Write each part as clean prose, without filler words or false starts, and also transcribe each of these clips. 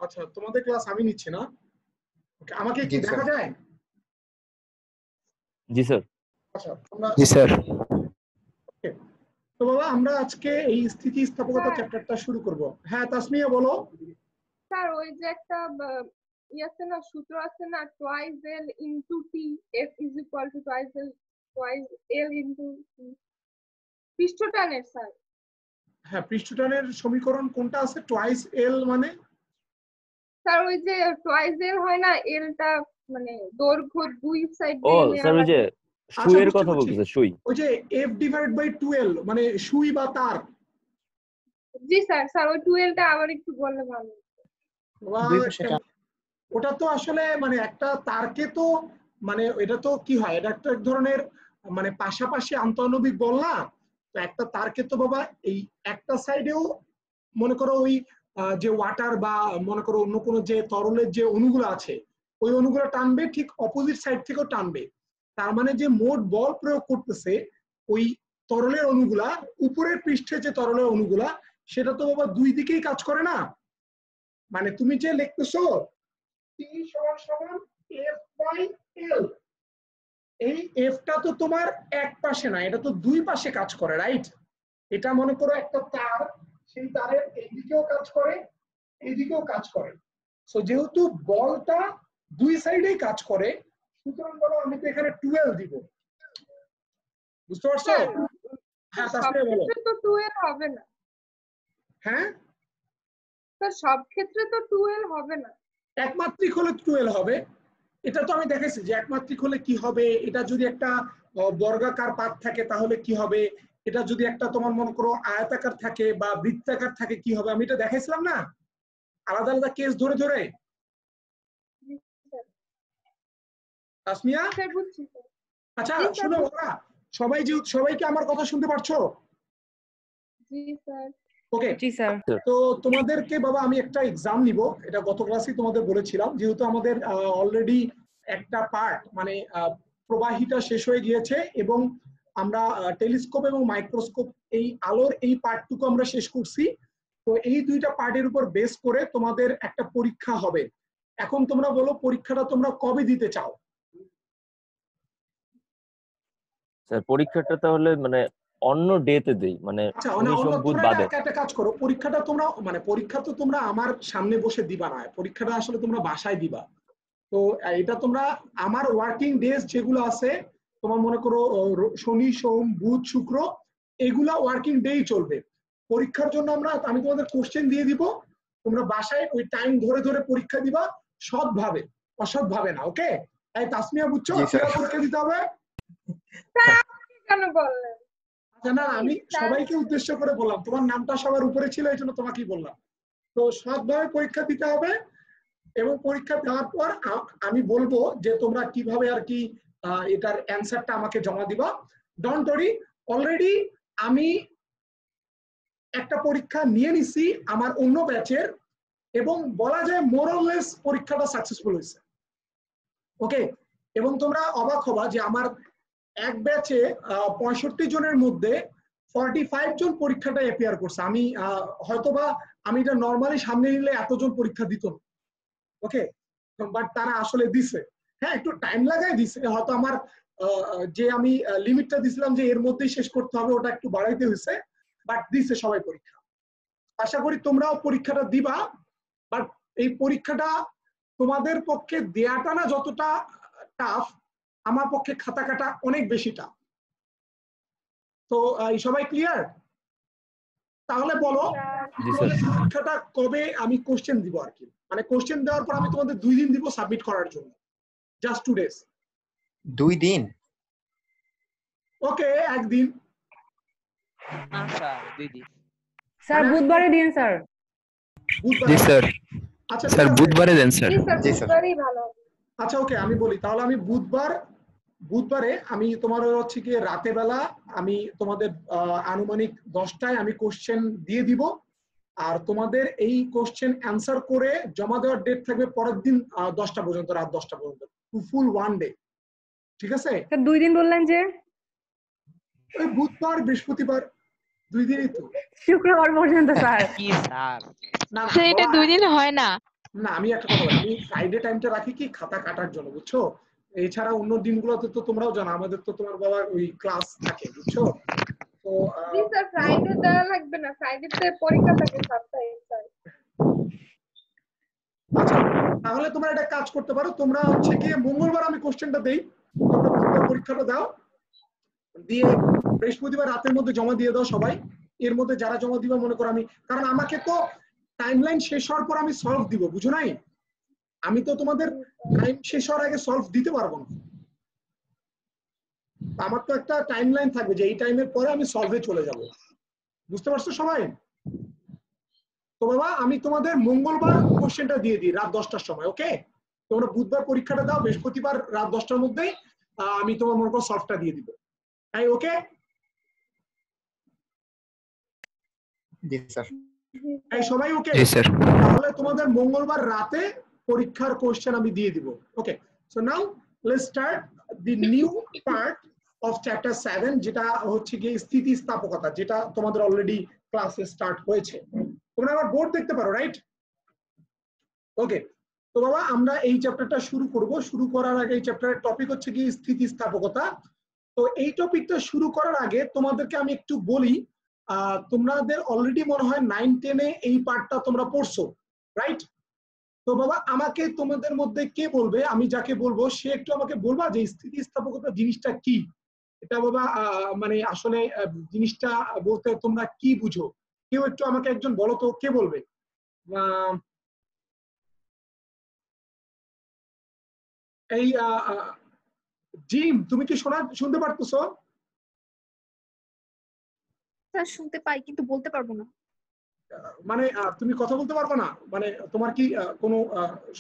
আচ্ছা, তোমাদের ক্লাস আমি নিচ্ছি না। ওকে, আমাকে কি জি দেখা স্যার। যায়? জি স্যার। আচ্ছা, আমরা জি স্যার। ওকে। তো বাবা, আমরা আজকে এই স্থিতিস্থাপকতা চ্যাপ্টারটা শুরু করব। হ্যাঁ তাসমিয়া বলো। স্যার ওই যে একটা আছে না, সূত্র আছে না, twice L into T F is equal to twice L into T, পৃষ্ঠটানের স্যার। হ্যাঁ, পৃষ্ঠটানের সমীকরণ কোনটা আছে? টুয়াইস এল মানে স্যার ওই যে টুয়াইস এল হয় না, এলটা মানে দৈর্ঘ্য দুই সাইড ও দিয়ে নেওয়া স্যার, ওই যে লাগে। সুইয়ের বুঝছি, কথা বুঝছি। বলতেছে, সুই। ওই যে f ডিভাইডেড বাই 2l মানে সুই বা তার। জি স্যার। স্যার ওই টুয়েলটা আবার একটু বললে ভালো হতো। দুই পাশে ওটা তো আসলে মানে একটা তারকে তো মানে এটা তো কি হয়, এটা একটা এক ধরনের মানে পাশাপাশি আন্তঃআণবিক বল না। তো একটা তারকে তো বাবা এই একটা সাইডেও মনে করো ওই যে ওয়াটার বা মনে করো অন্য কোনো যে তরলের যে অণুগুলো আছে ওই অণুগুলো টানবে, ঠিক অপোজিট সাইড থেকেও টানবে। তার মানে যে মোট বল প্রয়োগ করতেছে ওই তরলের অণুগুলা, উপরের পৃষ্ঠে যে তরলের অণুগুলা, সেটা তো বাবা দুই দিকেই কাজ করে না। মানে তুমি যে লিখতেছো T সমান F বাই L, এই এফটা তো তোমার এক পাশে না, এটা তো দুই পাশে কাজ করে, রাইট? এটা মনে করো একটা তার, সেই তারের এইদিকেও কাজ করে এইদিকেও কাজ করে। সো যেহেতু বলটা দুই সাইডেই কাজ করে, সুতরাং বলো আমি তো এখানে 12 দিব। বুঝতে পারছো? হ্যাঁ সব তাসমিয়া বলো। ক্ষেত্রে তো টুয়েল হবে না হ্যাঁ, স্যার, সব ক্ষেত্রে তো টুয়েল হবে না। একমাত্রিক হলে 12 হবে। এটা তো আমি দেখেছি যে একমাত্রিক হলে কি হবে, এটা যদি একটা বর্গাকার পাত থাকে তাহলে কি হবে, এটা যদি একটা তোমার মনে করো আয়তাকার থাকে বা বৃত্তাকার থাকে কি হবে, আমি এটা দেখাইছিলাম না আলাদা আলাদা কেস ধরে ধরে। জি স্যার। তাসমিয়া স্যার বুঝছি স্যার। আচ্ছা জি স্যার, শুনো ওরা সবাইকে আমার কথা শুনতে পারছো? জি স্যার। ওকে, জি স্যার। তো তোমাদেরকে বাবা আমি একটা এক্সাম নিব, এটা গত ক্লাসেই তোমাদের বলেছিলাম। যেহেতু আমাদের অলরেডি একটা পার্ট মানে প্রবাহিতা শেষ হয়ে গিয়েছে এবং আমরা টেলিস্কোপ এবং মাইক্রোস্কোপ এই আলোর এই পার্টটুকু আমরা শেষ করছি। তো এই দুইটা পার্টের উপর বেস করে তোমাদের একটা পরীক্ষা হবে। এখন তোমরা বলো পরীক্ষাটা তোমরা কবে দিতে চাও? স্যার পরীক্ষাটা তাহলে মানে অন্য ডেতে দেই, মানে আচ্ছা, শনি সোম বুধ তোমরা বাদে। একটা কাজ করো, পরীক্ষাটা তোমরা মানে পরীক্ষা তো তোমরা আমার সামনে বসে দিবা না, পরীক্ষাটা আসলে তোমরা বাসায় দিবা। তো এটা তোমরা আমার ওয়ার্কিং ডেজ যেগুলো আছে তোমার মনে করো শনি সোম বুধ শুক্র, এগুলা ওয়ার্কিং ডেই চলবে। পরীক্ষার জন্য আমি তোমাদের কোশ্চেন দিয়ে দিব, তোমরা বাসায় ওই টাইম ধরে ধরে পরীক্ষা দিবা, সৎভাবে, অসৎভাবে না। ওকে? তাই তাসমিয়া বুঝছো জি স্যার। কিভাবে পরীক্ষা দিতে হবে? কেন বললেন? আচ্ছা না, আমি সবাইকে উদ্দেশ্য করে বললাম, তোমার নামটা সবার উপরে ছিল এই জন্য তোমাকেই বললাম। তো সৎভাবে পরীক্ষা দিতে হবে এবং পরীক্ষা দেওয়ার পর আমি বলবো যে তোমরা কিভাবে আর কি এটার অ্যান্সারটা আমাকে জমা দিবা। ডোন্ট ওয়ারি, অলরেডি আমি একটা পরীক্ষা নিয়ে নিছি আমার অন্য ব্যাচের এবং বলা যায় মোরলেস পরীক্ষাটা সাকসেসফুল হয়েছে। ওকে, এবং তোমরা অবাক হবা যে আমার এক ব্যাচে 65 জনের মধ্যে 45 জন পরীক্ষাটা অ্যাপিয়ার করছে। আমি হয়তোবা আমি এটা নর্মালি সামনে নিলে এতজন পরীক্ষা দিত না। ওকে, বাট তারা আসলে দিছে। হ্যাঁ, একটু টাইম লাগায় দিছে, হয়তো আমার যে আমি লিমিটটা দিছিলাম যে এর মধ্যেই শেষ করতে হবে ওটা একটু বাড়াইতে হয়েছে, বাট দিছে সবাই পরীক্ষা। আশা করি তোমরাও পরীক্ষাটা দিবা, বাট এই পরীক্ষাটা তোমাদের পক্ষে দেয়াটা না যতটা টাফ, আমার পক্ষে খাতা কাটা অনেক বেশি টাফ। তো সবাই ক্লিয়ার? তাহলে বলো তোমাদের পরীক্ষাটা কবে আমি কোশ্চেন দিব আর কি, মানে কোশ্চেন দেওয়ার পর আমি তোমাদের 2 দিন দিব সাবমিট করার জন্য, জাস্ট 2 ডেজ। 2 দিন? ওকে, একদিন। স্যার 2 দিন। স্যার বুধবারে দিন স্যার। জি স্যার। আচ্ছা স্যার বুধবারে দেন স্যার। জি স্যার, জি স্যার। বুধবারই ভালো হবে। আচ্ছা ওকে, আমি বলি তাহলে আমি বুধবারে আমি তোমার হচ্ছে কি রাতে বেলা আমি তোমাদের আনুমানিক 10টায় আমি কোশ্চেন দিয়ে দিব। আর তোমাদের এই কোশ্চেন অ্যান্সার করে জমা দেওয়ার ডেট থাকবে পরের দিন 10টা পর্যন্ত, রাত 10টা পর্যন্ত, ফুল 1 ডে। ঠিক আছে? স্যার 2 দিন বললেন যে? ওই বুধবার বৃহস্পতিবার 2 দিনই তো। শুক্রবার পর্যন্ত স্যার। কি স্যার? না স্যার এটা 2 দিন হয় না। না আমি একটা কথা বলি, আমি ফ্রাইডে টাইমটা রাখি কি খাতা কাটার জন্য, বুঝছো? এছাড়া অন্য দিনগুলোতে তো তোমরাও জানো আমাদের তো তোমার বাবার ওই ক্লাস থাকে, বুঝছো? তো জি স্যার, ফ্রাইডে দেওয়া লাগবে না, ফ্রাইডেতে পরীক্ষা থাকে সপ্তাহে স্যার। আচ্ছা তাহলে তোমরা একটা কাজ করতে পারো, তোমরা হচ্ছে গিয়ে মঙ্গলবার আমি কোশ্চেনটা দেই, তোমরা বুধবার পরীক্ষাটা দাও, দিয়ে বৃহস্পতিবার রাতের মধ্যে জমা দিয়ে দাও সবাই। এর মধ্যে যারা জমা দিবা মনে করো আমি, কারণ আমাকে তো টাইমলাইন শেষ হওয়ার পর আমি সলভ দিব, বুঝো নাই? আমি তো তোমাদের টাইম শেষ হওয়ার আগে সলভ দিতে পারবো না। আমার তো একটা টাইমলাইন থাকবে যে এই টাইমের পরে আমি সলভে চলে যাব, বুঝতে পারছো সবাই? তো বাবা আমি তোমাদের মঙ্গলবার কোশ্চেনটা দিয়ে দিই রাত 10টার সময়, ওকে? তোমরা বুধবার পরীক্ষাটা দাও, বৃহস্পতিবার রাত 10টার মধ্যেই আমি তোমার মনে করো সলভটা দিয়ে দিব, তাই ওকে? জি স্যার। এই সবাই ওকে? জি স্যার। তাহলে তোমাদের মঙ্গলবার রাতে পরীক্ষার কোশ্চেন আমি দিয়ে দিব, okay? So now let's start the new part of chapter 7, যেটা হচ্ছে গিয়ে স্থিতিস্থাপকতা, যেটা তোমাদের অলরেডি ক্লাসে স্টার্ট হয়েছে। তোমরা আবার বোর্ড দেখতে পারো, রাইট? ওকে, তো বাবা আমরা এই চ্যাপ্টারটা শুরু করব। শুরু করার আগে এই চ্যাপ্টারের টপিক হচ্ছে কি স্থিতিস্থাপকতা। তো এই টপিকটা শুরু করার আগে তোমাদেরকে আমি একটু বলি, তোমাদের অলরেডি মনে হয় 9-10-এ এই পার্টটা তোমরা পড়ছো, রাইট? তো বাবা আমাকে তোমাদের মধ্যে কে বলবে, আমি যাকে বলবো সে একটু আমাকে বলবা যে স্থিতিস্থাপকতা জিনিসটা কি? এটা বাবা মানে আসলে জিনিসটা বলতে তোমরা কি বুঝো? কেউ একটু আমাকে একজন বলো তো, কে বলবে? এই জিম, তুমি কি শুনতে পারতেছো? স্যার শুনতে পাই কিন্তু বলতে পারবো না। মানে তুমি কথা বলতে পারবে না মানে তোমার কি কোনো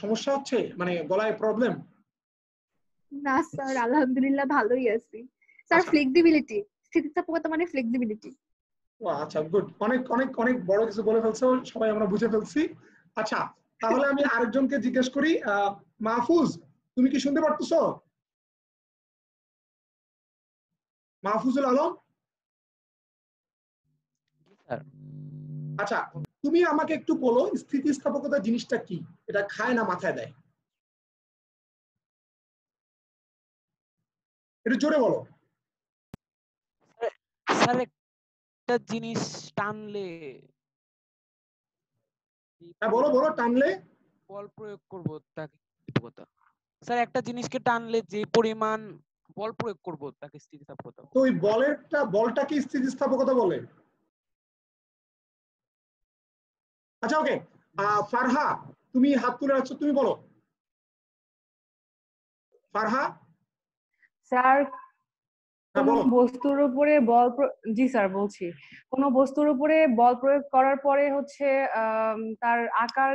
সমস্যা হচ্ছে, মানে গলায় প্রবলেম? না স্যার, আলহামদুলিল্লাহ ভালোই আছি। স্যার আচ্ছা, ফ্লেক্সিবিলিটি, স্থিতিস্থাপকতা মানে ফ্লেক্সিবিলিটি। ও আচ্ছা, গুড, অনেক অনেক অনেক বড় কিছু বলে ফেলছো, সবাই আমরা বুঝে ফেলছি। আচ্ছা তাহলে আমি আরেকজনকে জিজ্ঞেস করি, মাহফুজ তুমি কি শুনতে পারতেছো? মাহফুজুল আলম, আচ্ছা তুমি আমাকে একটু বলো স্থিতিস্থাপকতা জিনিসটা কি? এটা খায় না মাথায় দেয়? একটু জোরে বলো। স্যার একটা জিনিস টানলে হ্যাঁ বলো বলো, টানলে বল প্রয়োগ করব তাকে স্থিতিস্থাপকতা। স্যার একটা জিনিসকে টানলে যে পরিমাণ বল প্রয়োগ করব তাকে স্থিতিস্থাপকতা। তো ওই বলটাকে স্থিতিস্থাপকতা বলে। আচ্ছা ওকে, ফারহা তুমি হাত তুলে রাখছো, তুমি বলো ফারহা। স্যার হ্যাঁ কোনো বলো। বস্তুর উপরে জি স্যার বলছি। কোনো বস্তুর উপরে বল প্রয়োগ করার পরে হচ্ছে তার আকার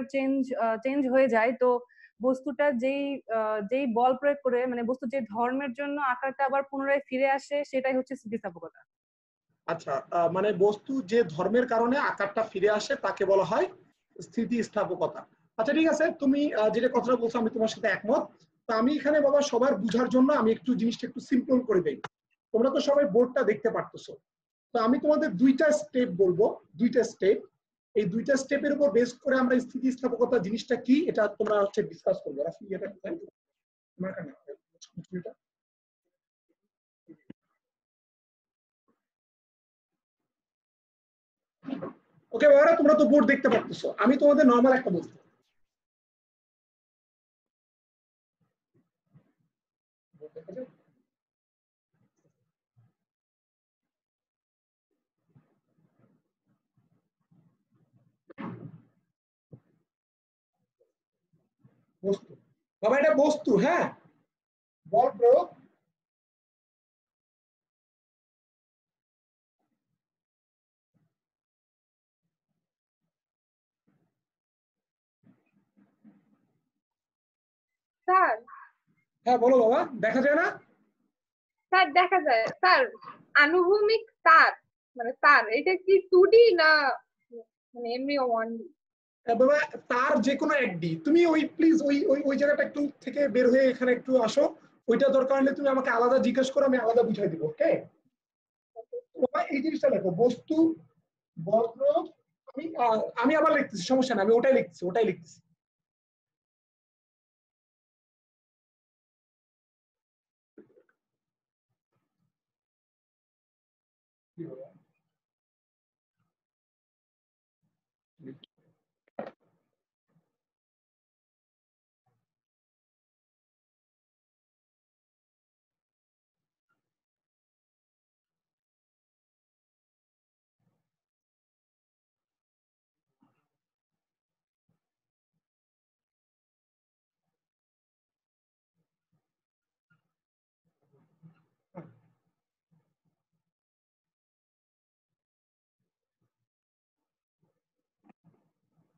চেঞ্জ হয়ে যায়, তো বস্তুটা যেই বল প্রয়োগ করে মানে বস্তু যে ধর্মের জন্য আকারটা আবার পুনরায় ফিরে আসে, সেটাই হচ্ছে স্থিতিস্থাপকতা। আচ্ছা মানে বস্তু যে ধর্মের কারণে আকারটা ফিরে আসে তাকে বলা হয় স্থিতিস্থাপকতা। আচ্ছা ঠিক আছে, তুমি যেটা কথাটা বলছো আমি তোমার সাথে একমত। তো আমি এখানে বাবা সবার বুঝার জন্য আমি একটু জিনিসটা একটু সিম্পল করে দেই। তোমরা তো সবাই বোর্ডটা দেখতে পারতেছো, তো আমি তোমাদের দুইটা স্টেপ বলবো, দুইটা স্টেপ। এই দুইটা স্টেপের উপর বেস করে আমরা স্থিতিস্থাপকতা জিনিসটা কি এটা তোমরা হচ্ছে ডিসকাস করবো। ওকে বাবারা, তোমরা তো বোর্ড দেখতে পারতেছো, আমি তোমাদের নর্মাল একটা বলছি। বস্তু বাবা, এটা বস্তু, হ্যাঁ, বল প্রয়োগ স্যার, হ্যাঁ বলো বাবা, দেখা যায় না? স্যার দেখা যায় স্যার, আনুভূমিক তার মানে তার, এটা কি 2D না মানে এমনি 1D? বাবা তার যে কোনো একডি, তুমি ওই প্লিজ ওই ওই ওই জায়গাটা একটু থেকে বের হয়ে এখানে একটু আসো। ওইটা দরকার হলে তুমি আমাকে আলাদা জিজ্ঞেস করো, আমি আলাদা বুঝাই দিব, ওকে? বাবা এই জিনিসটা দেখো, বস্তু বল প্রয়োগ, আমি আমি আবার লিখতেছি, সমস্যা না, আমি ওটাই লিখতেছি।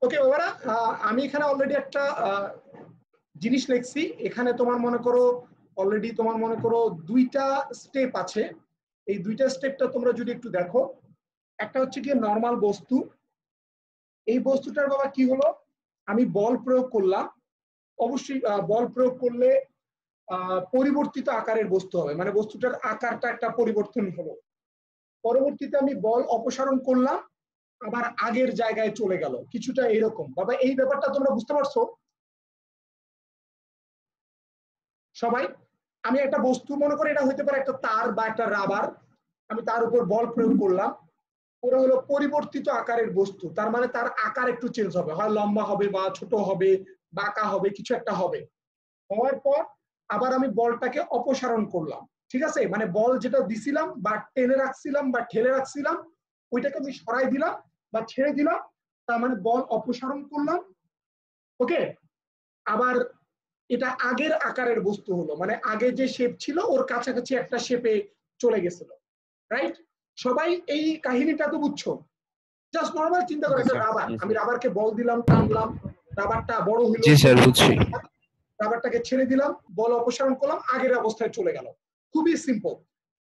ওকে বাবারা, আমি এখানে অলরেডি একটা জিনিস লিখছি। এখানে তোমার মনে করো অলরেডি তোমার মনে করো দুইটা স্টেপ আছে। এই দুইটা স্টেপটা তোমরা যদি একটু দেখো, একটা হচ্ছে কি নরমাল বস্তু। এই বস্তুটার বাবা কি হলো, আমি বল প্রয়োগ করলাম। অবশ্যই বল প্রয়োগ করলে পরিবর্তিত আকারের বস্তু হবে, মানে বস্তুটার আকারটা একটা পরিবর্তন হলো। পরবর্তীতে আমি বল অপসারণ করলাম, আবার আগের জায়গায় চলে গেল, কিছুটা এরকম। বাবা এই ব্যাপারটা তোমরা বুঝতে পারছো সবাই? আমি একটা বস্তু মনে করি, এটা হতে পারে একটা তার বা একটা রাবার, আমি তার উপর বল প্রয়োগ করলাম, ওরা হলো পরিবর্তিত আকারের বস্তু। তার মানে তার আকার একটু চেঞ্জ হবে, হয় লম্বা হবে বা ছোট হবে, বাঁকা হবে, কিছু একটা হবে। হওয়ার পর আবার আমি বলটাকে অপসারণ করলাম, ঠিক আছে? মানে বল যেটা দিছিলাম বা টেনে রাখছিলাম বা ঠেলে রাখছিলাম, ওইটাকে আমি সরাই দিলাম বা ছেড়ে দিলাম, তার মানে বল অপসারণ করলাম। ওকে, আবার এটা আগের আকারের বস্তু হলো, মানে আগে যে শেপ ছিল ওর কাছাকাছি একটা শেপে চলে গেছিল। রাইট? সবাই এই কাহিনীটা তো বুঝছো? জাস্ট নরমাল চিন্তা করে একটা রাবার, আমি রাবারকে বল দিলাম, টানলাম, রাবারটা বড় হলো, জি স্যার বুঝছি। রাবারটাকে ছেড়ে দিলাম, বল অপসারণ করলাম, আগের অবস্থায় চলে গেল। খুবই সিম্পল।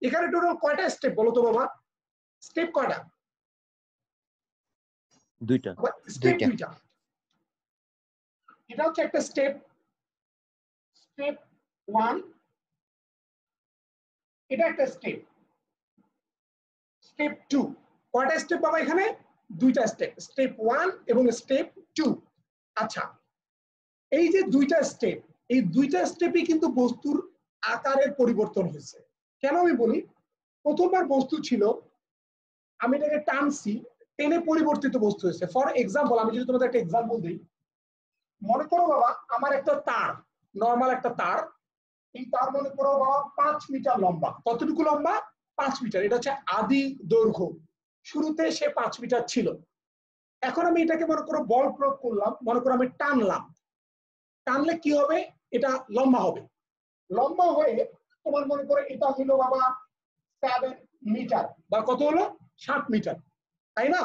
এখানে টোটাল কয়টা স্টেপ বলো তো বাবা? স্টেপ কয়টা? দুইটা। স্টেপ দুইটা। এটা হচ্ছে একটা স্টেপ, স্টেপ 1, এটা একটা স্টেপ, স্টেপ 2। কয়টা স্টেপ বাবা এখানে? দুইটা স্টেপ, স্টেপ 1 এবং স্টেপ 2। আচ্ছা, এই যে দুইটা স্টেপ, এই দুইটা স্টেপে কিন্তু বস্তুর আকারের পরিবর্তন হয়েছে। কেন আমি বলি, প্রথমবার বস্তু ছিল, আমি এটাকে টানছি, টেনে পরিবর্তিত বস্তু হয়েছে। ফর এক্সাম্পল, আমি যদি তোমাদের একটা এক্সাম্পল দিই, মনে করো বাবা আমার একটা তার, নর্মাল একটা তার, এই তার মনে করো বাবা 5 মিটার লম্বা। কতটুকু লম্বা? 5 মিটার। এটা হচ্ছে আদি দৈর্ঘ্য, শুরুতে সে 5 মিটার ছিল। এখন আমি এটাকে মনে করো বল প্রয়োগ করলাম, মনে করো আমি টানলাম, টানলে কি হবে? এটা লম্বা হবে। লম্বা হয়ে তোমার মনে করো এটা হলো বাবা 7 মিটার, বা কত হলো? 7 মিটার, তাই না?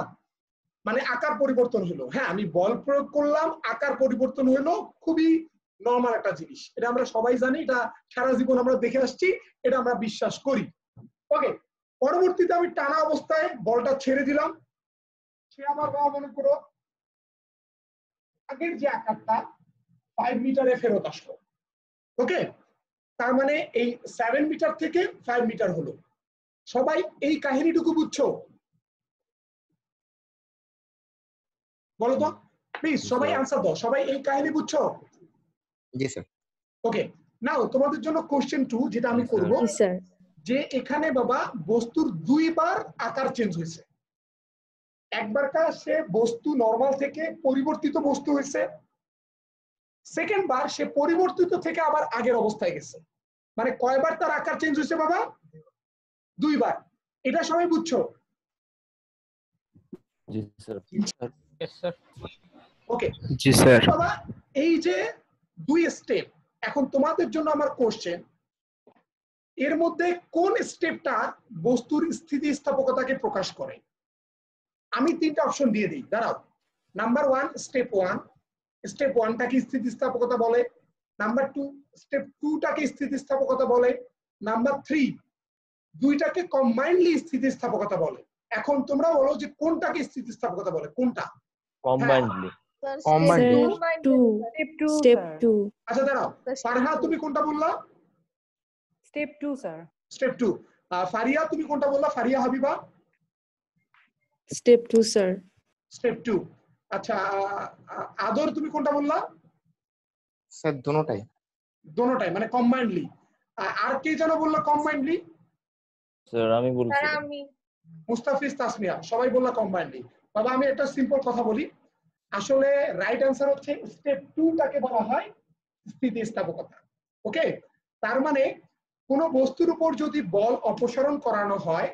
মানে আকার পরিবর্তন হলো। হ্যাঁ, আমি বল প্রয়োগ করলাম, আকার পরিবর্তন হলো, খুবই নর্মাল একটা জিনিস, এটা আমরা সবাই জানি, এটা সারা জীবন আমরা দেখে আসছি, এটা আমরা বিশ্বাস করি। ওকে, পরবর্তীতে আমি টানা অবস্থায় বলটা ছেড়ে দিলাম, সে আমার বাবা মনে করো আগের যে আকারটা 5 মিটারে ফেরত আসলো। ওকে, তার মানে এই 7 মিটার থেকে 5 মিটার হলো। সবাই এই কাহিনীটুকু বুঝছো? বলো তো প্লিজ, সবাই আনসার দাও। সবাই এই কাহিনী বুঝছো? জি স্যার। ওকে, নাও তোমাদের জন্য কোশ্চেন 2 যেটা আমি করব, যে এখানে বাবা বস্তুর দুইবার আকার চেঞ্জ হয়েছে। একবারটা সে বস্তু নরমাল থেকে পরিবর্তিত বস্তু হয়েছে, সেকেন্ড বার সে পরিবর্তিত থেকে আবার আগের অবস্থায় গেছে। মানে কয়বার তার আকার চেঞ্জ হয়েছে বাবা? দুইবার। এটা সবাই বুঝছো? জি স্যার। ওকে জি স্যার। বাবা, এই যে দুই স্টেপ, এখন তোমাদের জন্য আমার কোশ্চেন, এর মধ্যে কোন স্টেপটা বস্তুর স্থিতিস্থাপকতাকে প্রকাশ করে? আমি তিনটা অপশন দিয়ে দিই, দাঁড়াও। নাম্বার 1 স্টেপ 1, স্টেপ 1টাকে স্থিতিস্থাপকতা বলে। নাম্বার 2 স্টেপ 2টাকে স্থিতিস্থাপকতা বলে। নাম্বার 3 দুইটাকে কম্বাইন্ডলি স্থিতিস্থাপকতা বলে। এখন তোমরা বলো যে কোনটাকে স্থিতিস্থাপকতা বলে, কোনটা? কম্বাইন্ডলি। স্টেপ 2। আচ্ছা দাঁড়াও, ফারহা তুমি কোনটা বললা? Step 2 sir. স্টেপ 2। ফারিয়া তুমি কোনটা বললা? Faria Habiba? Step 2 sir. Step 2। আচ্ছা, আদর তুমি কোনটা বললা? স্যার দুটোটাই। দোনোটাই, মানে কম্বাইন্ডলি। আর কে যেন বললো কম্বাইন্ডলি? স্যার আমি বলছি। স্যার আমি। মুস্তাফিজ, তাসমিয়া, সবাই বললা কম্বাইন্ডলি। বাবা আমি একটা সিম্পল কথা বলি, আসলে রাইট অ্যান্সার হচ্ছে স্টেপ 2 টাকে বলা হয় স্থিতিস্থাপকতা। ওকে, তার মানে কোনো বস্তুর উপর যদি বল অপসারণ করানো হয়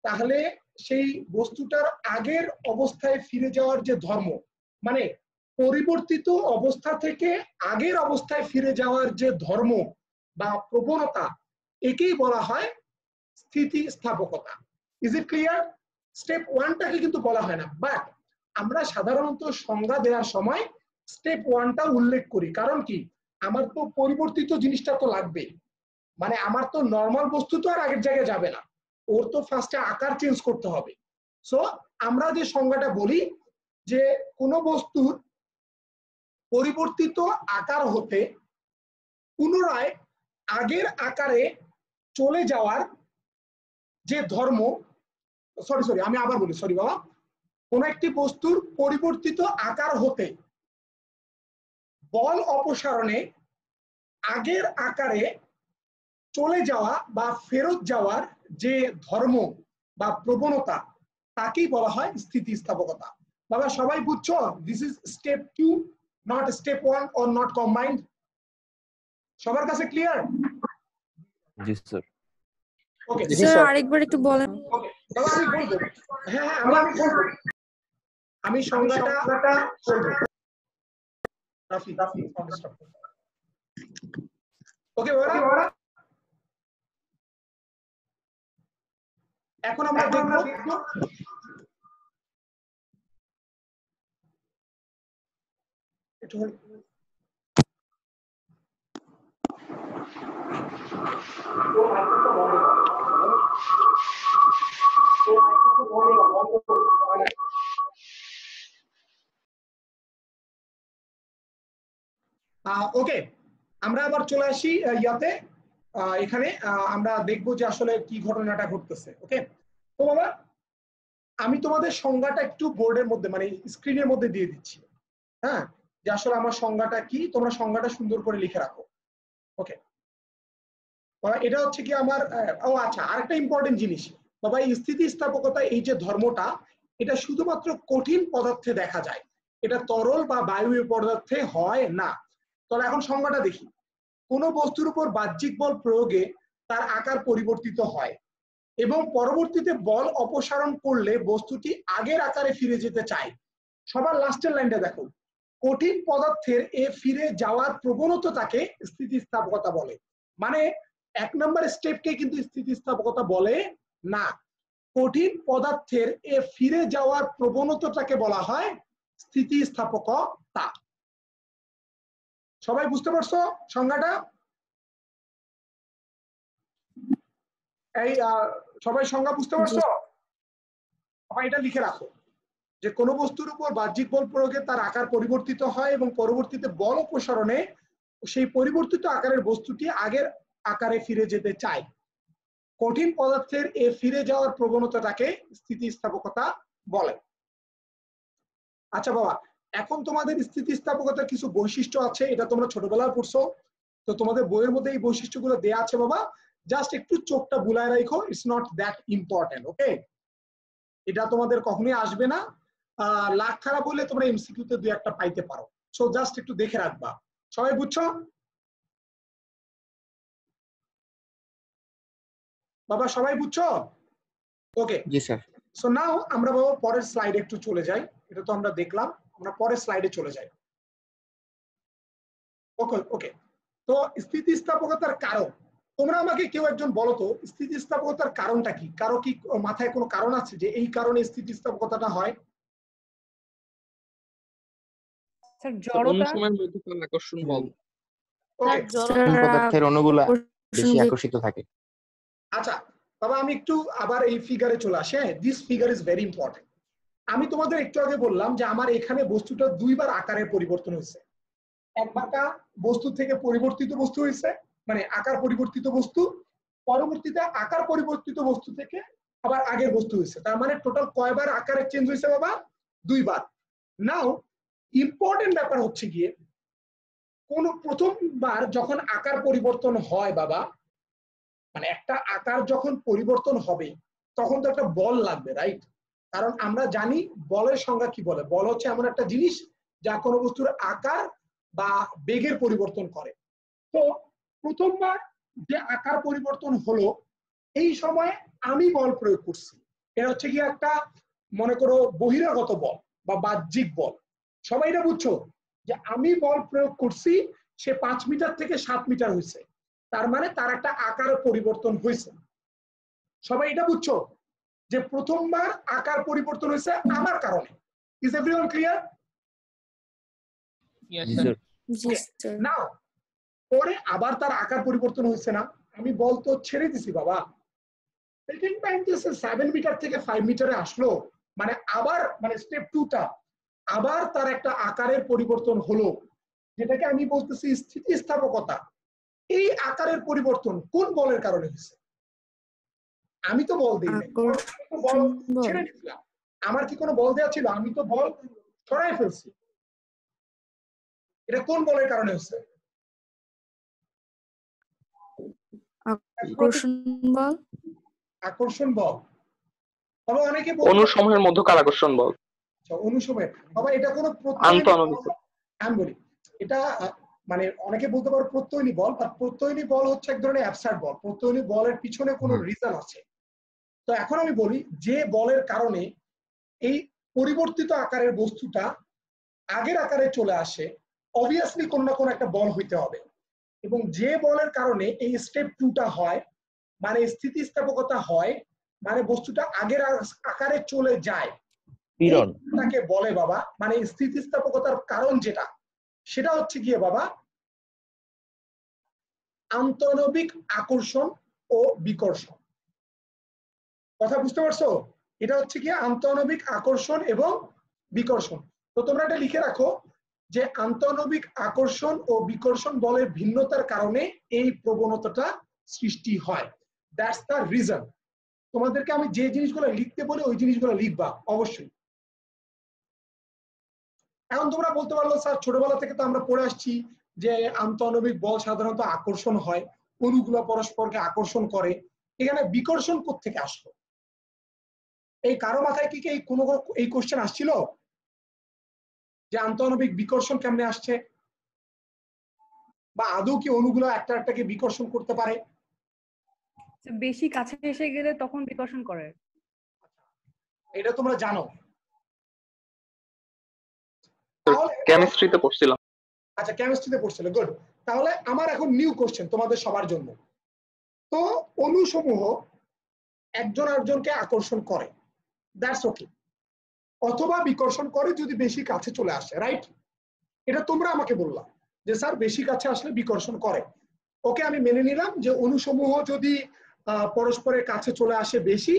তাহলে সেই বস্তুটার আগের অবস্থায় ফিরে যাওয়ার যে ধর্ম, মানে পরিবর্তিত অবস্থা থেকে আগের অবস্থায় ফিরে যাওয়ার যে ধর্ম বা প্রবণতা, একেই বলা হয় স্থিতিস্থাপকতা। Is it clear? স্টেপ 1 টাকে কিন্তু বলা হয় না, বাট আমরা সাধারণত সংজ্ঞা দেওয়ার সময় স্টেপ 1 টা উল্লেখ করি। কারণ কি, আমার তো পরিবর্তিত জিনিসটা তো লাগবে, মানে আমার তো নর্মাল বস্তু তো আর আগের জায়গায় যাবে না, ওর তো ফার্স্টে আকার চেঞ্জ করতে হবে। সো আমরা যে সংজ্ঞাটা বলি যে কোনো বস্তুর পরিবর্তিত আকার হতে পুনরায় আগের আকারে চলে যাওয়ার যে ধর্ম, সরি আমি আবার বলি, সরি বাবা, কোন একটি বস্তুর পরিবর্তিত আকার হতে বল অপসারণে আগের আকারে চলে যাওয়া বা ফেরত যাওয়ার যে ধর্ম বা প্রবণতা, তাকেই বলা হয় স্থিতিস্থাপকতা। বাবা সবাই বুঝছো? This is step 2, not step 1 or not combined. সবার কাছে ক্লিয়ার? জি স্যার। ওকে স্যার আরেকবার একটু বলেন। ওকে বাবা আমি বলবো, হ্যাঁ আমি বলবো, আমি সংজ্ঞাটা বলবো। রাফি ওকে বাবা, এখন আমরা দেখব একটু ওকে, আমরা আবার চলে আসি ইয়াতে, এখানে আমরা দেখবো যে আসলে কি ঘটনাটা ঘটতেছে। ওকে, তো বাবা আমি তোমাদের সংজ্ঞাটা একটু বোর্ডের মধ্যে মানে স্ক্রিনের মধ্যে দিয়ে দিচ্ছি, হ্যাঁ, যে আসলে আমার সংজ্ঞাটা কি, তোমরা সংজ্ঞাটা সুন্দর করে লিখে রাখো। ওকে, এটা হচ্ছে কি আমার, ও আচ্ছা আরেকটা ইম্পর্টেন্ট জিনিস বাবা, এই স্থিতিস্থাপকতা এই যে ধর্মটা, এটা শুধুমাত্র কঠিন পদার্থে দেখা যায়, এটা তরল বা বায়বীয় পদার্থে হয় না। তাহলে এখন সংজ্ঞাটা দেখি। কোনো বস্তুর উপর বাহ্যিক বল প্রয়োগে তার আকার পরিবর্তিত হয় এবং পরবর্তীতে বল অপসারণ করলে বস্তুটি আগের আকারে ফিরে যেতে চায়। সবার লাস্টের লাইনটা দেখো, কঠিন পদার্থের এ ফিরে যাওয়ার প্রবণতাকে স্থিতিস্থাপকতা বলে। মানে 1 নম্বর স্টেপকে কিন্তু স্থিতিস্থাপকতা বলে না, কঠিন পদার্থের এ ফিরে যাওয়ার প্রবণতাকে বলা হয় স্থিতিস্থাপকতা। সবাই বুঝতে পারছো সংজ্ঞাটা? এই সবাই সংজ্ঞা বুঝতে পারছো? সবাই এটা লিখে রাখো যে কোনো বস্তুর উপর বাহ্যিক বল প্রয়োগে তার আকার পরিবর্তিত হয় এবং পরবর্তীতে বল অপসারণে সেই পরিবর্তিত আকারের বস্তুটি আগের আকারে ফিরে যেতে চায়। কঠিন পদার্থের এ ফিরে যাওয়ার প্রবণতাটাকে স্থিতিস্থাপকতা বলে। আচ্ছা বাবা, এখন তোমাদের স্থিতিস্থাপকতার কিছু বৈশিষ্ট্য আছে, এটা তোমরা ছোটবেলায় পড়ছো, তো তোমাদের বইয়ের মধ্যে এই বৈশিষ্ট্যগুলো দেয়া আছে বাবা, জাস্ট একটু চোখটা বুলায় রাখো, ইটস নট দ্যাট ইম্পর্টেন্ট। ওকে, এটা তোমাদের কখনোই আসবে না, লাখ খারাপ হলে তোমরা এমসিকিউ তে 2-1টা পাইতে পারো, সো জাস্ট একটু দেখে রাখবা। সবাই বুঝছো বাবা? সবাই বুঝছো? ওকে জি স্যার। সো নাও আমরা বাবা পরের স্লাইডে একটু চলে যাই, এটা তো আমরা দেখলাম, আমরা পরের স্লাইডে চলে যাই। ওকে ওকে, তো স্থিতিস্থাপকতার কারণ, তোমরা আমাকে কেউ একজন বলো তো স্থিতিস্থাপকতার কারণটা কি? কারো কি মাথায় কোনো কারণ আছে যে এই কারণে স্থিতিস্থাপকতাটা হয়? স্যার জড়তা, সময়ের মধ্যকার আকর্ষণ বল। ওকে কঠিন পদার্থের অণুগুলা বেশি আকর্ষিত থাকে। আচ্ছা বাবা আমি একটু আবার এই ফিগারে চলে আসি, হ্যাঁ, this figure is very important. আমি তোমাদের একটু আগে বললাম যে আমার এখানে বস্তুটা 2বার আকারের পরিবর্তন হয়েছে, একবারটা বস্তু থেকে পরিবর্তিত বস্তু হয়েছে, মানে আকার পরিবর্তিত বস্তু, পরবর্তীতে আকার পরিবর্তিত বস্তু থেকে আবার আগের বস্তু হয়েছে, তার মানে টোটাল কয়বার আকারের চেঞ্জ হয়েছে বাবা? 2বার। নাও ইম্পর্টেন্ট ব্যাপার হচ্ছে গিয়ে, কোন প্রথমবার যখন আকার পরিবর্তন হয় বাবা, মানে একটা আকার যখন পরিবর্তন হবে তখন তো একটা বল লাগবে, রাইট? কারণ আমরা জানি বলের সংজ্ঞা কি বলে, বল হচ্ছে এমন একটা জিনিস যা কোনো বস্তুর আকার বা বেগের পরিবর্তন করে। তো প্রথমবার যে আকার পরিবর্তন হলো এই সময়ে আমি বল প্রয়োগ করছি, এটা হচ্ছে কি একটা মনে করো বহিরাগত বল বা বাহ্যিক বল। সবাই এটা বুঝছো যে আমি বল প্রয়োগ করছি, সে 5 মিটার থেকে 7 মিটার হয়েছে, তার মানে তার একটা আকার পরিবর্তন হয়েছে। সবাই এটা বুঝছো যে প্রথমবার আকার পরিবর্তন হয়েছে আমার কারণে। Is everyone clear? নাও পরে আবার তার আকার পরিবর্তন হয়েছে না, আমি বল তো ছেড়ে দিছি বাবা, সেকেন্ড টাইম যে 7 মিটার থেকে 5 মিটারে আসলো, মানে আবার মানে স্টেপ 2টা আবার তার একটা আকারের পরিবর্তন হলো, যেটাকে আমি বলতেছি স্থিতিস্থাপকতা। এই আকারের পরিবর্তন কোন বলের কারণে হয়েছে? আমি তো বল দিই নাই, বল ছেড়ে দিলাম। আমার কি কোনো বল দেওয়া ছিল? আমি তো বল সরাই ফেলছি। এটা কোন বলের কারণে হচ্ছে? আকর্ষণ বল। আকর্ষণ বল। তবে অনেকে অনুসময়ের মধ্যকার আকর্ষণ বল। আচ্ছা, অনুসময় বাবা, এটা কোনো আন্তঃআণবিক। আমি বলি এটা মানে অনেকে বলতে পারো প্রত্যয়নী বল, বা প্রত্যয়নী বল হচ্ছে এক ধরনের অ্যাবসার্ড বল। প্রত্যয়নী বলের পিছনে কোনো রিজন আছে। তো এখন আমি বলি যে বলের কারণে এই পরিবর্তিত আকারের বস্তুটা আগের আকারে চলে আসে, অবভিয়াসলি কোনো না কোনো একটা বল হইতে হবে। এবং যে বলের কারণে এই স্টেপ 2টা হয়, মানে স্থিতিস্থাপকতা হয়, মানে বস্তুটা আগের আকারে চলে যায়, পীড়ন তাকে বলে বাবা, মানে স্থিতিস্থাপকতার কারণ যেটা, সেটা হচ্ছে গিয়ে বাবা আন্তঃআণবিক আকর্ষণ ও বিকর্ষণ। কথা বুঝতে পারছো? এটা হচ্ছে কি আন্তঃআণবিক আকর্ষণ এবং বিকর্ষণ। তো তোমরা এটা লিখে রাখো যে আন্তঃআণবিক আকর্ষণ ও বিকর্ষণ বলের ভিন্নতার কারণে এই প্রবণতাটা সৃষ্টি হয়। That's the reason. তোমাদেরকে আমি যে জিনিসগুলো লিখতে বলি ওই জিনিসগুলো লিখবা অবশ্যই। এখন তোমরা বলতে পারলো স্যার ছোটবেলা থেকে তো আমরা পড়ে আসছি যে আন্তঃআণবিক বল সাধারণত আকর্ষণ হয়, অণুগুলো পরস্পরকে আকর্ষণ করে, এখানে বিকর্ষণ কোত্থেকে আসলো? এই কারো মাথায় কি কোনো এই কোশ্চেন আসছিল যে আন্তঃআণবিক বিকর্ষণ কেমনে আসছে, বা আদৌ কি অণুগুলো একটা একটাকে বিকর্ষণ করতে পারে? বেশি কাছে এসে গেলে তখন বিকর্ষণ করে, এটা তোমরা জানো? কেমিস্ট্রিতে পড়ছিলাম। আচ্ছা, কেমিস্ট্রিতে পড়ছিলে, গুড। তাহলে আমার এখন নিউ কোশ্চেন তোমাদের সবার জন্য। তো অণুসমূহ একজন আরেকজনকে আকর্ষণ করে, দ্যাটস ওকে, অথবা বিকর্ষণ করে যদি বেশি কাছে চলে আসে, রাইট? এটা তোমরা আমাকে বললা যে স্যার বেশি কাছে আসলে বিকর্ষণ করে। ওকে, আমি মেনে নিলাম যে অণুসমূহ যদি পরস্পরের কাছে চলে আসে বেশি,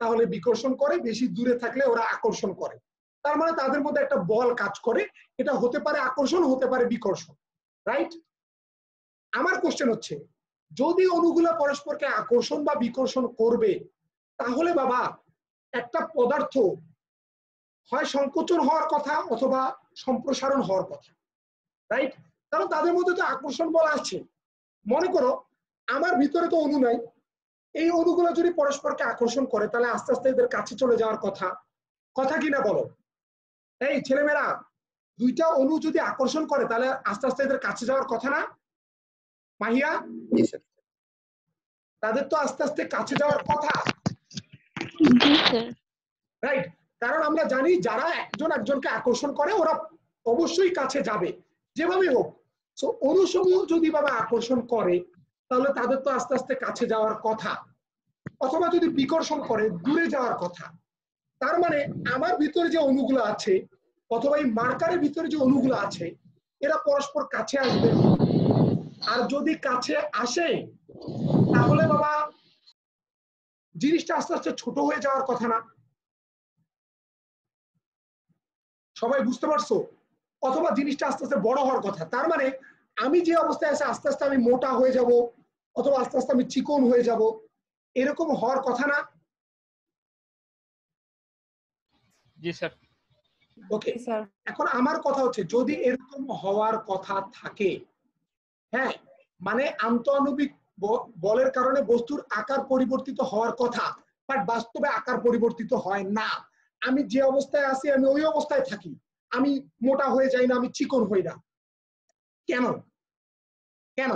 তাহলে বিকর্ষণ করে, বেশি দূরে থাকলে ওরা আকর্ষণ করে। তার মানে তাদের মধ্যে একটা বল কাজ করে, এটা হতে পারে আকর্ষণ, হতে পারে বিকর্ষণ, রাইট? আমার কোশ্চেন হচ্ছে যদি অণুগুলো পরস্পরকে আকর্ষণ বা বিকর্ষণ করবে, তাহলে বাবা একটা পদার্থ হয় সংকোচন হওয়ার কথা অথবা সম্প্রসারণ হওয়ার কথা, রাইট? কারণ তাদের মধ্যে তো আকর্ষণ বল আছে। মনে করো আমার ভিতরে তো অণু নাই, এই অণুগুলো যদি পরস্পরকে আকর্ষণ করে তাহলে আস্তে আস্তে এদের কাছে চলে যাওয়ার কথা, কথা কি না বলো? এই ছেলেমেয়েরা, দুইটা অণু যদি আকর্ষণ করে তাহলে আস্তে আস্তে এদের কাছে যাওয়ার কথা না? মাহিয়া, তাদের তো আস্তে আস্তে কাছে যাওয়ার কথা, রাইট? কারণ আমরা জানি যারা একজন একজনকে আকর্ষণ করে ওরা অবশ্যই কাছে যাবে যেভাবে হোক। সো অণুসমূহ যদি বাবা আকর্ষণ করে তাহলে তাদের তো আস্তে আস্তে কাছে যাওয়ার কথা, অথবা যদি বিকর্ষণ করে দূরে যাওয়ার কথা। তার মানে আমার ভিতরে যে অণুগুলো আছে অথবা এই মার্কারের ভিতরে যে অণুগুলো আছে এরা পরস্পর কাছে আসবে, আর যদি কাছে আসে তাহলে বাবা জিনিসটা আস্তে আস্তে ছোট হয়ে যাওয়ার কথা না? সবাই বুঝতে পারছো? অথবা জিনিসটা আস্তে আস্তে বড় হওয়ার কথা। তার মানে আমি যে অবস্থায় আছে আস্তে আস্তে আমি মোটা হয়ে যাব, অথবা আস্তে আস্তে আমি চিকন হয়ে যাব, এরকম হওয়ার কথা না? জি স্যার। ওকে, এখন আমার কথা হচ্ছে যদি এরকম হওয়ার কথা থাকে, হ্যাঁ, মানে আন্তঃআণবিক বলের কারণে বস্তুর আকার পরিবর্তিত হওয়ার কথা, বাট বাস্তবে আকার পরিবর্তিত হয় না। আমি যে অবস্থায় আছি আমি ওই অবস্থায় থাকি, আমি মোটা হয়ে যাই না, আমি চিকন হই না। কেন কেন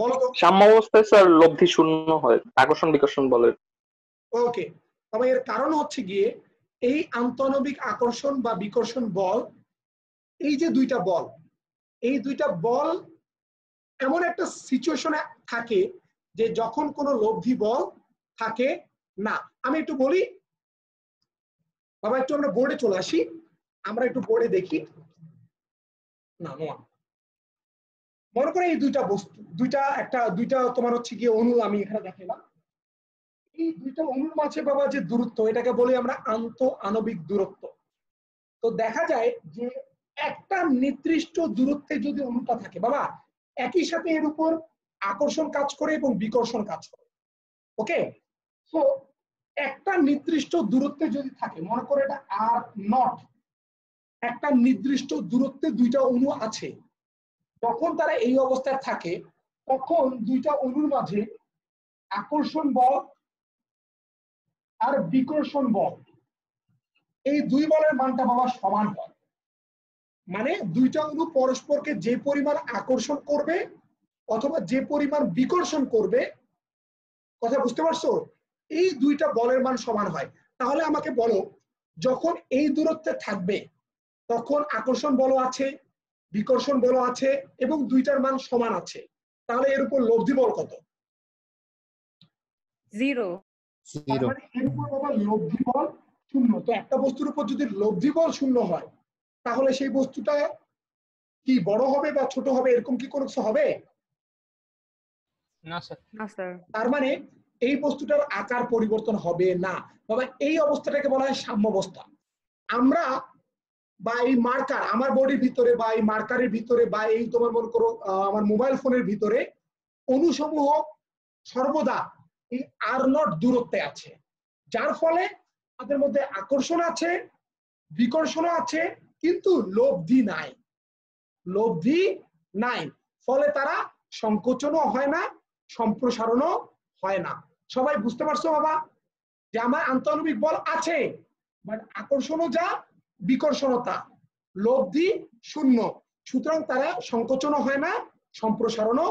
বলো তো? সাম্যাবস্থায় স্যার লব্ধি শূন্য হয় আকর্ষণ বিকর্ষণ বলের। ওকে, তবে এর কারণ হচ্ছে গিয়ে এই আন্তঃআণবিক আকর্ষণ বা বিকর্ষণ বল, এই যে দুইটা বল, এই দুইটা বল এমন একটা সিচুয়েশনে থাকে যে যখন কোনো লব্ধি বল থাকে না। আমি একটু বলি বাবা, একটু আমরা বোর্ডে চলে আসি, আমরা একটু বোর্ডে দেখি না। মনে করে এই দুইটা বস্তু, দুইটা তোমার হচ্ছে গিয়ে অণু আমি এখানে দেখালাম। এই দুইটা অণুর মাঝে বাবা যে দূরত্ব, এটাকে বলি আমরা আন্তঃআণবিক দূরত্ব। তো দেখা যায় যে একটা নির্দিষ্ট দূরত্বে যদি অণুটা থাকে বাবা, একই সাথে এর উপর আকর্ষণ কাজ করে এবং বিকর্ষণ কাজ করে। ওকে, তো একটা নির্দিষ্ট দূরত্বে যদি থাকে, মনে করে এটা r0, একটা নির্দিষ্ট দূরত্বে দুইটা অণু আছে, যখন তারা এই অবস্থায় থাকে তখন দুইটা অণুর মাঝে আকর্ষণ বল আর বিকর্ষণ বল, এই দুই বলের মানটা বাবা সমান হয়। মানে দুইটা অণু পরস্পরকে যে পরিমাণ আকর্ষণ করবে অথবা যে পরিমাণ বিকর্ষণ করবে, কথা বুঝতে পারছো? এই দুইটা বলের মান সমান হয়। তাহলে আমাকে বলো, যখন এই দূরত্বে থাকবে তখন আকর্ষণ বল আছে, বিকর্ষণ বল আছে এবং দুইটার মান সমান আছে, তাহলে এর উপর লব্ধি বল কত? 0। এর উপর বাবা লব্ধি বল 0। তো একটা বস্তুর উপর যদি লব্ধি বল 0 হয়, তাহলে সেই বস্তুটা কি বড় হবে বা ছোট হবে, এরকম কি কোনো কিছু হবে? না স্যার। না স্যার। তার মানে এই বস্তুটার আকার পরিবর্তন হবে না বাবা। এই অবস্থাটাকে বলা হয় সাম্যাবস্থা। আমরা বা এই মার্কার আমার বডির ভিতরে বা এই মার্কারের ভিতরে বা এই তোমার মনে করো আমার মোবাইল ফোনের ভিতরে অণুসমূহ সর্বদা এই r0 দূরত্বে আছে, যার ফলে তাদের মধ্যে আকর্ষণ আছে, বিকর্ষণ আছে, কিন্তু লব্ধি নাই। লব্ধি নাই, ফলে তারা সংকোচনও হয় না, সম্প্রসারণও হয় না। সবাই বুঝতে পারছো বাবা যে আমার আন্তঃআণবিক বল আছে, বাট আকর্ষণও যা বিকর্ষণও তা, লব্ধি 0, সুতরাং তারা সংকোচনও হয় না, সম্প্রসারণও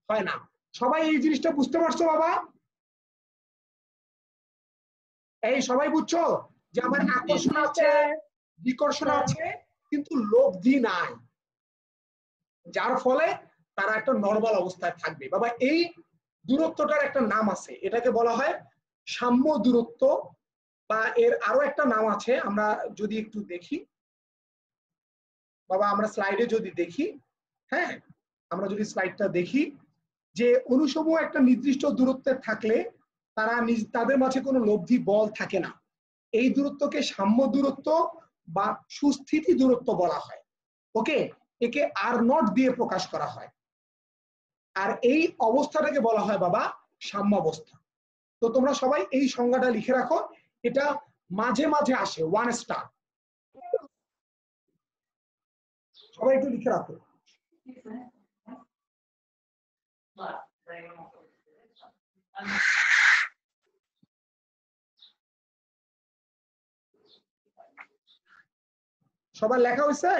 হয় না। সবাই এই জিনিসটা বুঝতে পারছো বাবা? এই সবাই বুঝছো যে আমার আকর্ষণ আছে, বিকর্ষণ আছে, কিন্তু লব্ধি নাই, যার ফলে তারা একটা নরমাল অবস্থায় থাকবে বাবা। এই দূরত্বটার একটা নাম আছে, এটাকে বলা হয় সাম্য দূরত্ব, বা এর আরো একটা নাম আছে। আমরা যদি একটু দেখি বাবা, আমরা স্লাইডে যদি দেখি, হ্যাঁ আমরা যদি স্লাইডটা দেখি, যে অণুসমূহ একটা নির্দিষ্ট দূরত্বে থাকলে তাদের মাঝে কোনো লব্ধি বল থাকে না। এই দূরত্বকে সাম্য দূরত্ব বা সুস্থিতি দূরত্ব বলা হয়। ওকে, একে r0 দিয়ে প্রকাশ করা হয়। আর এই অবস্থাটাকে বলা হয় বাবা সাম্যাবস্থা। তো তোমরা সবাই এই সংজ্ঞাটা লিখে রাখো, এটা মাঝে মাঝে আসে 1 স্টার, সবাই একটু লিখে রাখো। সবার লেখা হয়েছে?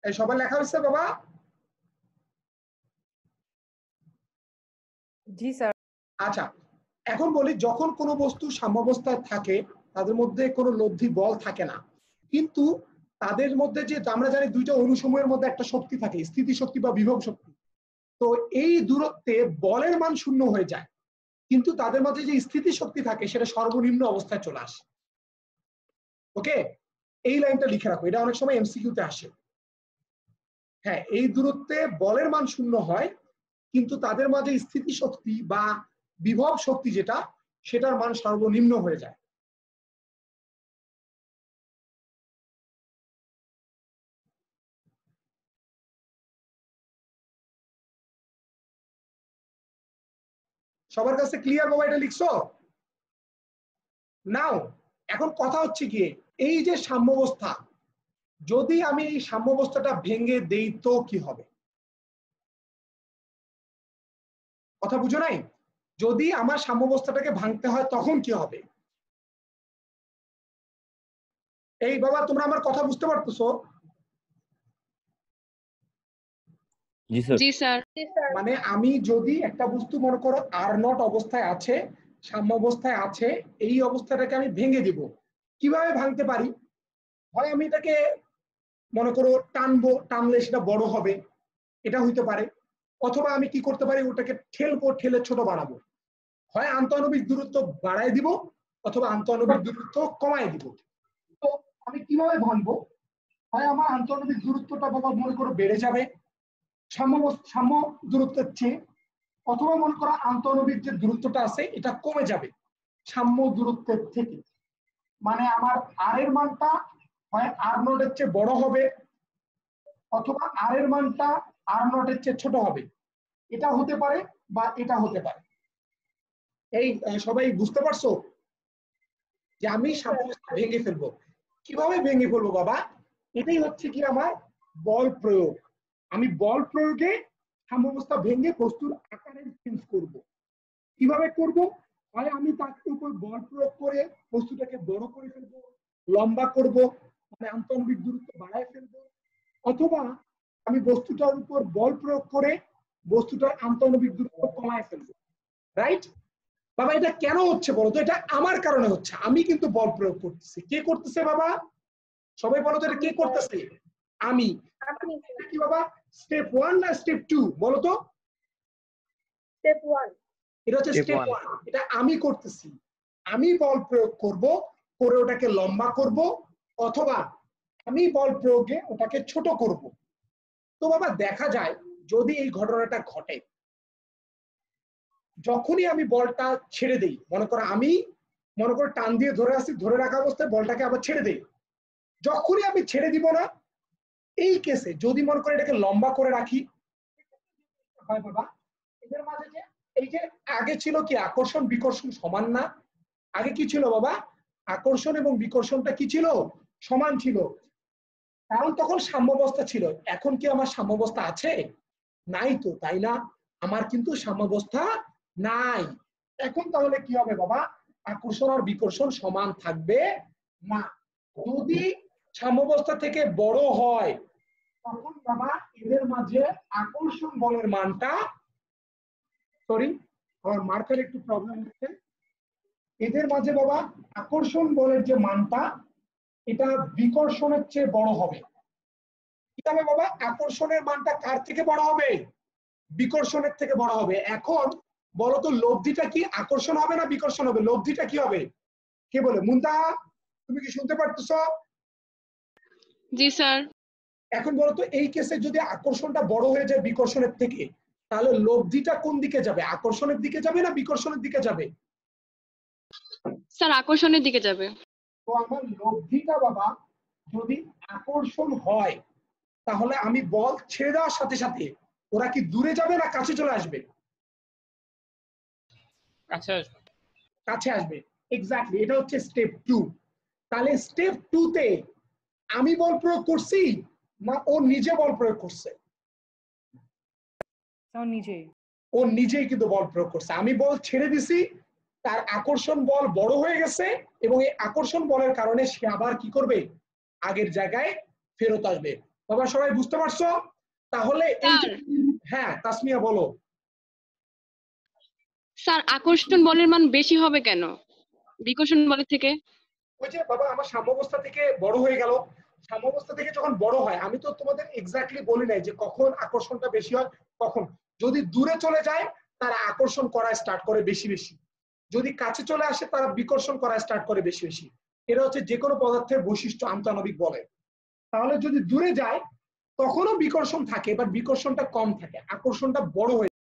এই সবার লেখা হয়েছে বাবা? জি স্যার। আচ্ছা, এখন বলি, যখন কোনো বস্তু সাম্যাবস্থায় থাকে তাদের মধ্যে কোনো লব্ধি বল থাকে না, কিন্তু তাদের মধ্যে যে আমরা জানি দুইটা অণুসমূহের মধ্যে একটা শক্তি থাকে, স্থিতি শক্তি বা বিভব শক্তি। তো এই দূরত্বে বলের মান 0 হয়ে যায়, কিন্তু তাদের মধ্যে যে স্থিতি শক্তি থাকে সেটা সর্বনিম্ন অবস্থায় চলে আসে। ওকে, এই লাইনটা লিখে রাখো, এটা অনেক সময় এমসিকিউতে আসে। হ্যাঁ, এই দূরত্বে বলের মান 0 হয়, কিন্তু তাদের মাঝে স্থিতি শক্তি বা বিভব শক্তি যেটা, সেটার মান সর্বনিম্ন হয়ে যায়। সবার কাছে ক্লিয়ার বাবা? এটা লিখছো নাও? এখন কথা হচ্ছে গিয়ে এই যে সাম্যাবস্থা, যদি আমি এই সাম্যাবস্থাটা ভেঙে দেই তো কি হবে? কথা বুঝো নাই? যদি আমার সাম্যাবস্থাটাকে ভাঙতে হয় তখন কি হবে? এই বাবা তোমরা আমার কথা বুঝতে পারতেছো? জি স্যার। জি স্যার। মানে আমি যদি একটা বস্তু মনে করো R0 অবস্থায় আছে, সাম্যাবস্থায় আছে, এই অবস্থাটাকে আমি ভেঙে দিব। কিভাবে ভাঙতে পারি? হয় আমি এটাকে মনে করো টানবো, টানলে সেটা বড় হবে, এটা হইতে পারে। অথবা আমি কি করতে পারি, ওটাকে ঠেলবো, ঠেলে ছোট বানাবো। হয় আন্তঃআণবিক দূরত্ব বাড়ায় দিব অথবা আন্তঃআণবিক দূরত্ব কমায় দিব। তো আমি কিভাবে ভাঙবো? হয় আমার আন্তঃআণবিক দূরত্বটা বাবা মনে করো বেড়ে যাবে সাম্য দূরত্বের চেয়ে, অথবা মনে করো আন্তঃআণবিক যে দূরত্বটা আছে এটা কমে যাবে সাম্য দূরত্বের থেকে। মানে আমার আর এর মানটা হয় R0 এর চেয়ে বড় হবে অথবা আর এর মানটা R0 এর চেয়ে ছোট হবে। এটা হতে পারে বা এটা হতে পারে। এই সবাই বুঝতে পারছো যে আমি সাম্যাবস্থা ভেঙে ফেলবো? কিভাবে ভেঙে ফেলবো বাবা? এটাই হচ্ছে কি আমার বল প্রয়োগ। আমি বল প্রয়োগে সাম্যাবস্থা ভেঙে বস্তুর আকারের চেঞ্জ করব। কিভাবে করব? হয় আমি তার উপর বল প্রয়োগ করে বস্তুটাকে বড় করে ফেলবো, লম্বা করব, মানে আন্তঃআণবিক দূরত্ব বাড়ায় ফেলবো, অথবা আমি বস্তুটার উপর বল প্রয়োগ করে বস্তুটার আন্তঃআণবিক দূরত্ব কমায় ফেলবো। রাইট বাবা? এটা কেন হচ্ছে বলো তো? এটা আমার কারণে হচ্ছে, আমি কিন্তু বল প্রয়োগ করতেছি। কে করতেছে বাবা? সবাই বলো তো, এটা কে করতেছে? আমি। কি বাবা, স্টেপ 1 না স্টেপ 2 বলো তো? স্টেপ 1। এটা হচ্ছে স্টেপ 1, এটা আমি করতেছি। আমি বল প্রয়োগ করব, করে ওটাকে লম্বা করব, অথবা আমি বল প্রয়োগে ওটাকে ছোট করব। তো বাবা দেখা যায় যদি এই ঘটনাটা ঘটে, যখনই আমি বলটা ছেড়ে দেই, মনে করো আমি টান দিয়ে ধরে আসি, ধরে রাখা অবস্থায় বলটাকে আবার ছেড়ে দেই, যখনই আমি ছেড়ে দিব না, এই কেসে যদি মনে করে এটাকে লম্বা করে রাখি, হয় বাবা এদের মাঝে যে এই যে আগে ছিল কি আকর্ষণ বিকর্ষণ সমান না? আগে কি ছিল বাবা? আকর্ষণ এবং বিকর্ষণটা কি ছিল? সমান ছিল, কারণ তখন সাম্যাবস্থা ছিল। এখন কি আমার সাম্যাবস্থা আছে? নাই তো, তাই না? আমার কিন্তু সাম্যাবস্থা নাই। এখন তাহলে কি হবে বাবা? আকর্ষণ আর বিকর্ষণ সমান থাকবে না। যদি সাম্যাবস্থা থেকে বড় হয় তখন বাবা এদের মাঝে আকর্ষণ বলের মানটা, সরি আমার মার্কের একটু প্রবলেম হচ্ছে, এদের মাঝে বাবা আকর্ষণ বলের যে মানটা এটা বিকর্ষণের চেয়ে বড় হবে। কি হবে বাবা? আকর্ষণের মানটা কার থেকে বড় হবে? বিকর্ষণের থেকে বড় হবে। এখন বলতো লব্ধিটা কি আকর্ষণ হবে না বিকর্ষণ হবে? লব্ধিটা কি হবে? কে বলে? মুনতাহা তুমি কি শুনতে পারতেছো? জি স্যার। এখন বলতো এই কেসে যদি আকর্ষণটা বড় হয়ে যায় বিকর্ষণের থেকে, তাহলে লব্ধিটা কোন দিকে যাবে? আকর্ষণের দিকে যাবে না বিকর্ষণের দিকে যাবে? স্যার আকর্ষণের দিকে যাবে। তো আমার লব্ধিটা বাবা যদি আকর্ষণ হয় তাহলে আমি বল ছেড়ে দেওয়ার সাথে সাথে ওরা কি দূরে যাবে না কাছে চলে আসবে? কাছে আসবে। কাছে আসবে। এক্স্যাক্টলি, এটা হচ্ছে স্টেপ 2। তাহলে স্টেপ 2 তে আমি বল প্রয়োগ করছি না ও নিজে বল প্রয়োগ করছে? ও নিজেই কিন্তু বল প্রয়োগ করছে। আমি বল ছেড়ে দিছি, তার আকর্ষণ বল বড় হয়ে গেছে এবং এই আকর্ষণ বলের কারণে সে আবার কি করবে? আগের জায়গায় ফেরত আসবে। বাবা সবাই বুঝতে পারছো? তাহলে এই হ্যাঁ তাসমিয়া বলো। স্যার আকর্ষণ বলের মান বেশি হবে কেন বিকর্ষণ বলের থেকে? ওই যে বাবা আমার সাম্যাবস্থা থেকে বড় হয়ে গেল, সাম্যাবস্থা থেকে যখন বড় হয়, আমি তো তোমাদের এক্স্যাক্টলি বলি নাই যে কখন আকর্ষণটা বেশি হয় কখন। যদি দূরে চলে যায় তারা আকর্ষণ করা স্টার্ট করে বেশি বেশি, যদি কাছে চলে আসে তারা বিকর্ষণ করা স্টার্ট করে বেশি বেশি। এটা হচ্ছে যে কোনো পদার্থের বৈশিষ্ট্য আন্তঃআণবিক বলে। তাহলে যদি দূরে যায় তখনও বিকর্ষণ থাকে, বাট বিকর্ষণটা কম থাকে, আকর্ষণটা বড় হয়ে